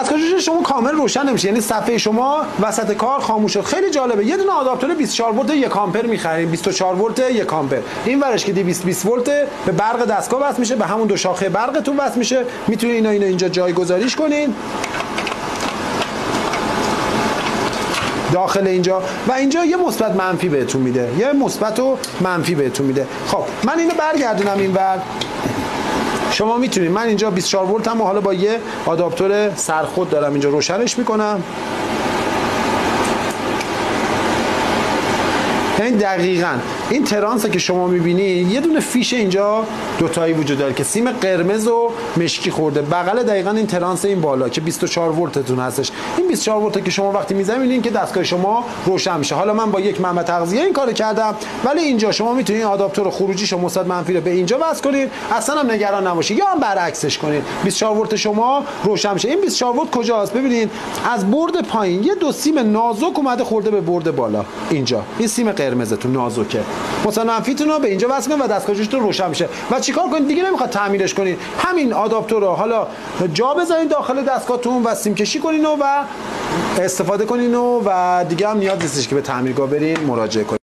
دستگاه جوش شما کامل روشن نمیشه، یعنی صفحه شما وسط کار خاموش شد. خیلی جالبه. یه دونه آداپتور 24 ولت 1 آمپر می‌خریم، 24 ولت 1 آمپر. این ورش که 220 ولت به برق دستگاه وصل میشه، به همون دو شاخه برقتون وصل میشه. میتونید اینا اینجا جایگذاریش کنین داخل اینجا و اینجا یه مثبت منفی بهتون میده، یه مثبت و منفی بهتون میده. خب من اینو برگردونم اینور. شما میتونید، من اینجا 24 ولت هم حالا با یه آداپتور سرخود دارم اینجا روشنش میکنم. یعنی دقیقاً این ترانس که شما میبینید یه دونه فیش اینجا دوتایی وجود داره که سیم قرمز و مشکی خورده، بغل دقیقاً این ترانس این بالا که 24 ولتتون هستش. این 24 ولت که شما وقتی میزنید میبینید که دستگاه شما روشن میشه. حالا من با یک منبع تغذیه این کارو کردم، ولی اینجا شما میتونید آداپتور خروجیشو مثبت منفی رو به اینجا وصل کنید، اصلا هم نگران نباشید، یا هم برعکسش کنید. 24 ولت شما روشن میشه. این 24 ولت کجاست؟ ببینید از برد پایین یه دو سیم نازک اومده خورده به برد بالا اینجا. این سیم قرمزتون نازکه، مثلا منفیتون رو به اینجا وصل کنید و دستگاهتون روشن میشه. و چیکار کنید دیگه؟ نمیخواد تعمیرش کنید، همین آداپتور رو حالا جا بزنید داخل دستگاهتون و سیم کشی کنین و استفاده کنین و دیگه هم نیاز نیستش که به تعمیرگاه برین مراجعه کنین.